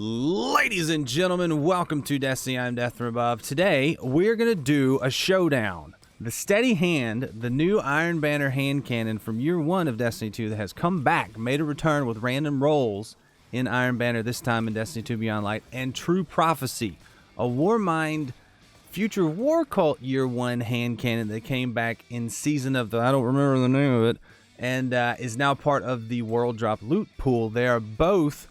Ladies and gentlemen, welcome to Destiny. I'm Death from Above. Today, we're going to do a showdown. The Steady Hand, the new Iron Banner hand cannon from year 1 of Destiny 2 that has come back, made a return with random rolls in Iron Banner, this time in Destiny 2 Beyond Light, and True Prophecy, a Warmind Future War Cult year 1 hand cannon that came back in Season of the, I don't remember the name of it, and is now part of the World Drop loot pool. They are both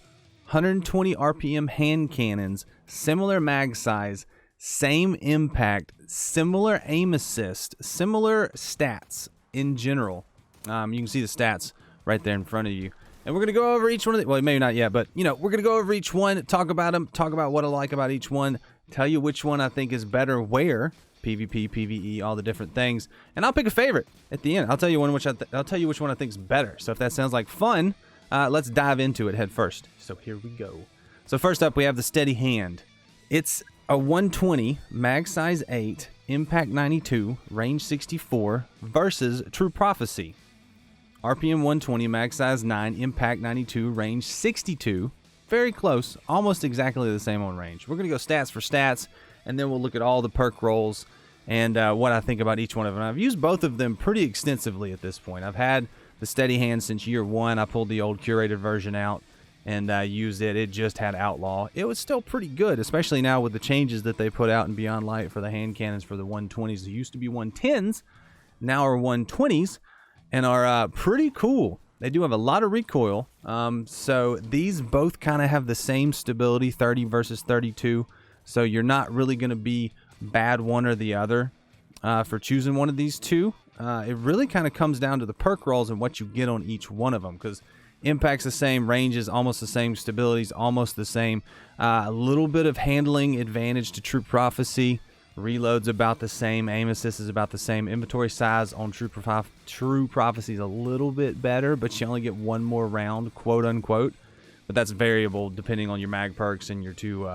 120 RPM hand cannons, similar mag size, same impact, similar aim assist, similar stats in general. You can see the stats right there in front of you. And we're going to go over each one of them. Well, maybe not yet, but, we're going to go over each one, talk about them, talk about what I like about each one, tell you which one I think is better where, PvP, PvE, all the different things. And I'll pick a favorite at the end. I'll tell you I'll tell you which one I think is better. So if that sounds like fun, let's dive into it head first. So here we go. So first up, we have the Steady Hand. It's a 120, mag size 8, impact 92, range 64, versus True Prophecy. RPM 120, mag size 9, impact 92, range 62. Very close, almost exactly the same on range. We're going to go stats for stats, and then we'll look at all the perk rolls and what I think about each one of them. I've used both of them pretty extensively at this point. I've had the Steady Hand since year 1. I pulled the old curated version out and used it. It just had Outlaw. It was still pretty good, especially now with the changes that they put out in Beyond Light for the hand cannons for the 120s. They used to be 110s, now are 120s, and are pretty cool. They do have a lot of recoil, so these both kind of have the same stability, 30 versus 32, so you're not really going to be bad one or the other for choosing one of these two. It really kind of comes down to the perk rolls and what you get on each one of them, because impact's the same, range is almost the same, stability's almost the same. A little bit of handling advantage to True Prophecy. Reload's about the same, aim assist is about the same. Inventory size on True Prophecy is a little bit better, but you only get one more round, quote unquote. But that's variable depending on your mag perks and your two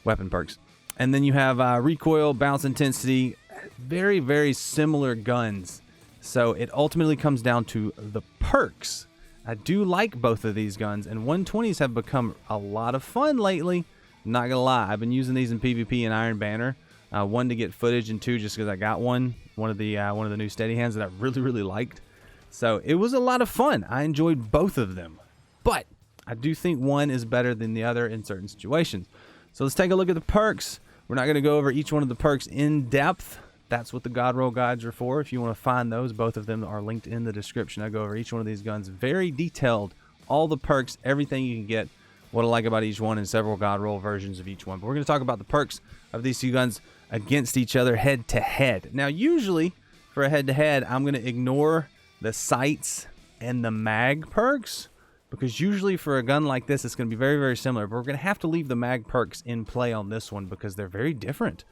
weapon perks. And then you have recoil, bounce intensity, very, very similar guns. So it ultimately comes down to the perks. I do like both of these guns, and 120s have become a lot of fun lately. Not gonna lie, I've been using these in PvP and Iron Banner. 1 to get footage, and 2 just because I got one of the new Steady Hands that I really, really liked. So it was a lot of fun. I enjoyed both of them, but I do think one is better than the other in certain situations. So let's take a look at the perks. We're not gonna go over each one of the perks in depth. That's what the God Roll guides are for. If you want to find those, both of them are linked in the description. I go over each one of these guns, very detailed, all the perks, everything you can get, what I like about each one, and several God Roll versions of each one. But we're going to talk about the perks of these two guns against each other head to head. Now, usually for a head to head, I'm going to ignore the sights and the mag perks, because usually for a gun like this, it's going to be very, very similar. But we're going to have to leave the mag perks in play on this one because they're very different.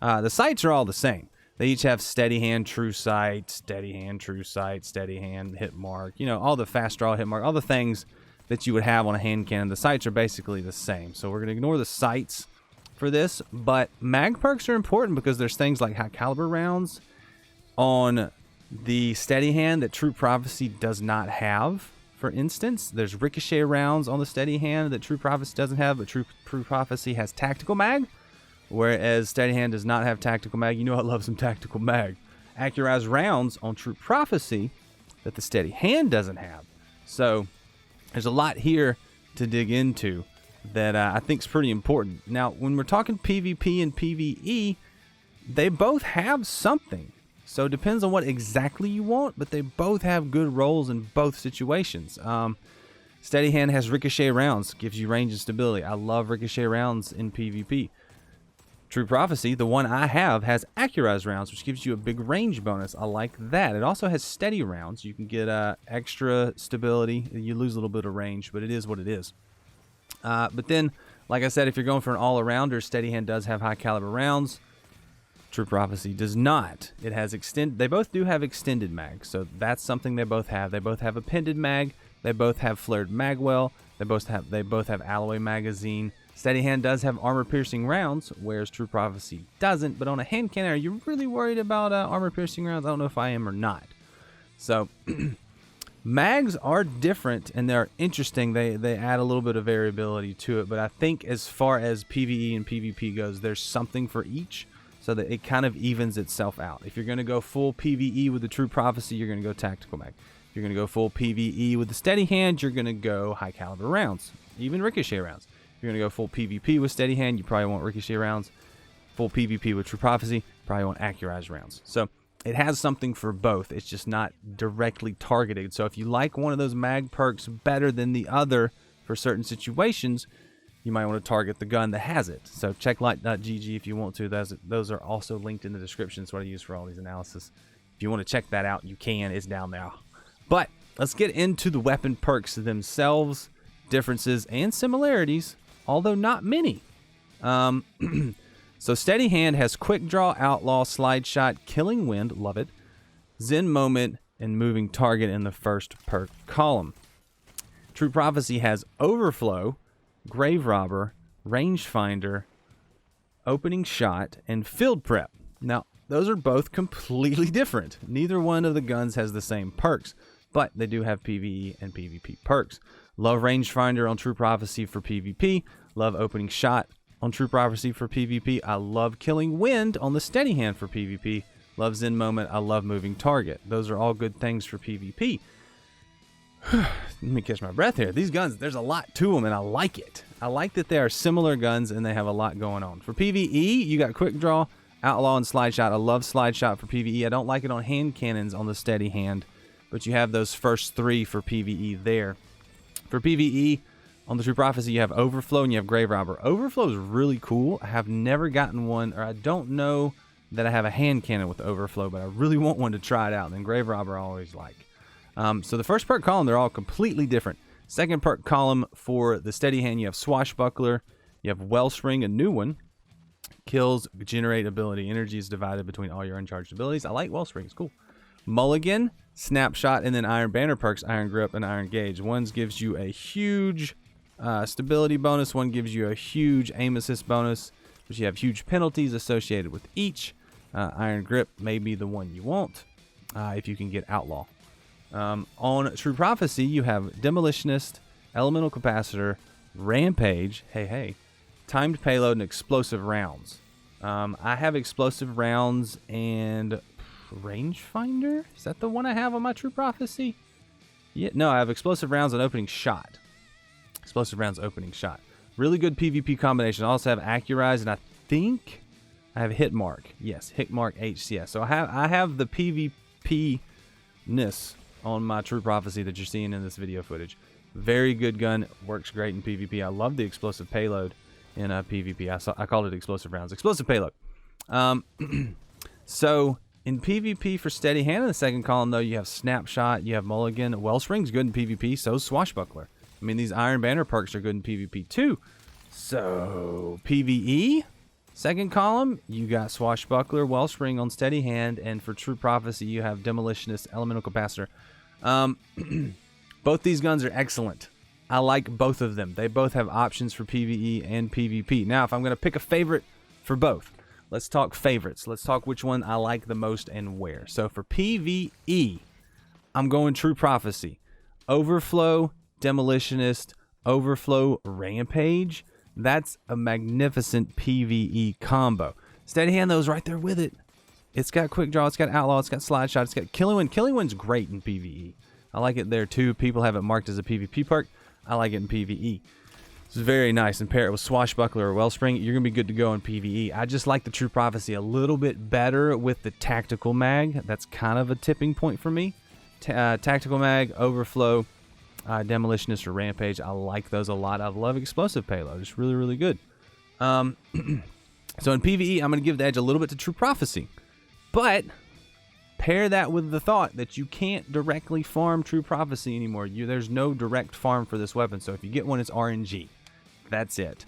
The sights are all the same. They each have Steady Hand, True Sight, Steady Hand, True Sight, Steady Hand, Hit Mark. You know, all the fast draw, hit mark, all the things that you would have on a hand cannon. The sights are basically the same. So we're going to ignore the sights for this. But mag perks are important because there's things like high caliber rounds on the Steady Hand that True Prophecy does not have. For instance, there's ricochet rounds on the Steady Hand that True Prophecy doesn't have, but True Prophecy has tactical mag. Whereas Steady Hand does not have tactical mag. You know I love some tactical mag. Accurized rounds on True Prophecy that the Steady Hand doesn't have. So there's a lot here to dig into that I think is pretty important. Now, when we're talking PvP and PvE, they both have something. So it depends on what exactly you want, but they both have good rolls in both situations. Steady Hand has ricochet rounds, gives you range and stability. I love ricochet rounds in PvP. True Prophecy, the one I have, has accurized rounds, which gives you a big range bonus. I like that. It also has steady rounds. You can get extra stability. You lose a little bit of range, but it is what it is. But then, like I said, if you're going for an all-arounder, Steady Hand does have high caliber rounds. True Prophecy does not. It has They both do have extended mag, so that's something they both have. They both have appended mag. They both have flared magwell. They both have alloy magazine. Steady Hand does have armor-piercing rounds, whereas True Prophecy doesn't. But on a hand cannon, are you really worried about armor-piercing rounds? I don't know if I am or not. So Mags are different and they're interesting. They add a little bit of variability to it, but I think as far as PvE and PvP goes, there's something for each so that it kind of evens itself out. If you're going to go full PvE with the True Prophecy, you're going to go Tactical Mag. If you're going to go full PvE with the Steady Hand, you're going to go high caliber rounds, even Ricochet rounds. If you're going to go full PvP with Steady Hand, you probably want Ricochet rounds. Full PvP with True Prophecy, probably want Accurized rounds. So it has something for both. It's just not directly targeted. So if you like one of those mag perks better than the other for certain situations, you might want to target the gun that has it. So check light.gg if you want to. Those are also linked in the description. It's what I use for all these analysis. If you want to check that out, you can. It's down there. But let's get into the weapon perks themselves, differences and similarities, although not many. So Steady Hand has Quick Draw, Outlaw, Slide Shot, Killing Wind, love it, Zen Moment, and Moving Target in the first perk column. True Prophecy has Overflow, Grave Robber, Rangefinder, Opening Shot, and Field Prep. Now, those are both completely different. Neither one of the guns has the same perks, but they do have PvE and PvP perks. Love Rangefinder on True Prophecy for PvP. Love Opening Shot on True Prophecy for PvP. I love Killing Wind on the Steady Hand for PvP. Love Zen Moment. I love Moving Target. Those are all good things for PvP. Let me catch my breath here. These guns, there's a lot to them, and I like it. I like that they are similar guns, and they have a lot going on. For PvE, you got Quick Draw, Outlaw, and Slide Shot. I love Slide Shot for PvE. I don't like it on hand cannons on the Steady Hand, but you have those first three for PvE there. For PvE, on the True Prophecy, you have Overflow and you have Grave Robber. Overflow is really cool. I have never gotten one, or I don't know that I have a hand cannon with Overflow, but I really want one to try it out. And then Grave Robber I always like. So the first perk column, they're all completely different. Second perk column for the Steady Hand, you have Swashbuckler, you have Wellspring, a new one. Kills, generate ability. Energy is divided between all your uncharged abilities. I like Wellspring, it's cool. Mulligan, Snapshot, and then Iron Banner perks, Iron Grip and Iron Gauge. One gives you a huge stability bonus, one gives you a huge aim assist bonus, but you have huge penalties associated with each. Iron Grip may be the one you want if you can get Outlaw. On True Prophecy, you have Demolitionist, Elemental Capacitor, Rampage, Timed Payload, and Explosive Rounds. I have Explosive Rounds and Rangefinder? Is that the one I have on my True Prophecy? Yeah, no, I have Explosive Rounds and Opening Shot. Explosive Rounds, Opening Shot. Really good PvP combination. I also have Accurized, and I think I have Hitmark. Yes, Hitmark HCS. So I have the PvP-ness on my True Prophecy that you're seeing in this video footage. Very good gun. Works great in PvP. I love the explosive payload in PvP. I called it Explosive Rounds. Explosive payload. So in PvP for Steady Hand in the second column, though, you have Snapshot, you have Mulligan. Wellspring's good in PvP, so is Swashbuckler. I mean, these Iron Banner perks are good in PvP too. So PvE, second column, you got Swashbuckler, Wellspring on Steady Hand, and for True Prophecy, you have Demolitionist, Elemental Capacitor. Both these guns are excellent. I like both of them. They both have options for PvE and PvP. Now, if I'm going to pick a favorite for both, let's talk favorites. Let's talk which one I like the most and where. So for PvE, I'm going True Prophecy. Overflow, Demolitionist, Overflow, Rampage. That's a magnificent PvE combo. Steady Hand, though, is right there with it. It's got Quick Draw, it's got Outlaw, it's got Slide Shot, it's got Killing Wind. Killing Wind's great in PvE. I like it there too. People have it marked as a PvP perk. I like it in PvE. It's very nice. And pair it with Swashbuckler or Wellspring, you're going to be good to go in PvE. I just like the True Prophecy a little bit better with the Tactical Mag. That's kind of a tipping point for me. Tactical Mag, Overflow, Demolitionist, or Rampage. I like those a lot. I love Explosive Payload. It's really, really good. So in PvE, I'm going to give the edge a little bit to True Prophecy. But pair that with the thought that you can't directly farm True Prophecy anymore. There's no direct farm for this weapon. So if you get one, it's RNG. That's it.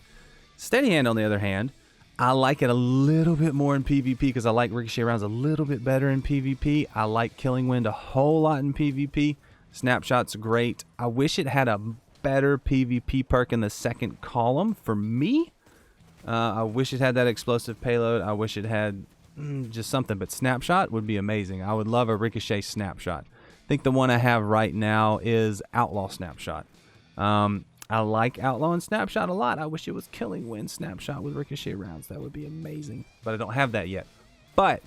Steady Hand, on the other hand, I like it a little bit more in PvP because I like Ricochet Rounds a little bit better in PvP. I like Killing Wind a whole lot in PvP. Snapshot's great. I wish it had a better PvP perk in the second column for me. I wish it had that Explosive Payload. I wish it had just something, but Snapshot would be amazing. I would love a Ricochet Snapshot. I think the one I have right now is Outlaw Snapshot. I like Outlaw and Snapshot a lot. I wish it was Killing Wind Snapshot with ricochet rounds. That would be amazing. But I don't have that yet. But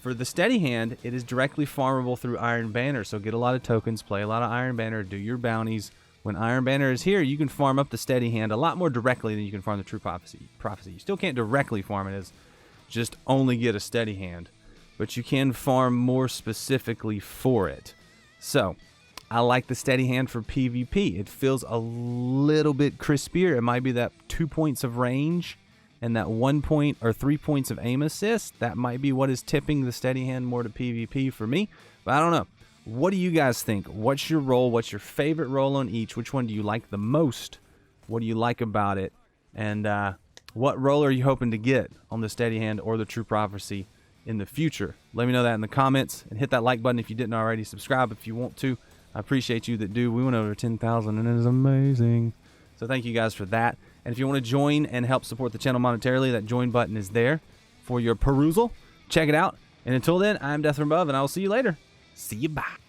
for the Steady Hand, it is directly farmable through Iron Banner. So get a lot of tokens, play a lot of Iron Banner, do your bounties. When Iron Banner is here, you can farm up the Steady Hand a lot more directly than you can farm the True Prophecy. You still can't directly farm it as just only get a Steady Hand. But you can farm more specifically for it. So I like the Steady Hand for PvP. It feels a little bit crispier. It might be that 2 points of range and that 1 point or 3 points of aim assist. That might be what is tipping the Steady Hand more to PvP for me. But I don't know. What do you guys think? What's your role? What's your favorite role on each? Which one do you like the most? What do you like about it? And what role are you hoping to get on the Steady Hand or the True Prophecy in the future? Let me know that in the comments, and hit that like button if you didn't already. Subscribe if you want to. I appreciate you that do. We went over 10,000 and it is amazing. So thank you guys for that. And if you want to join and help support the channel monetarily, that join button is there for your perusal. Check it out. And until then, I'm Death from Above, and I will see you later. See you, bye.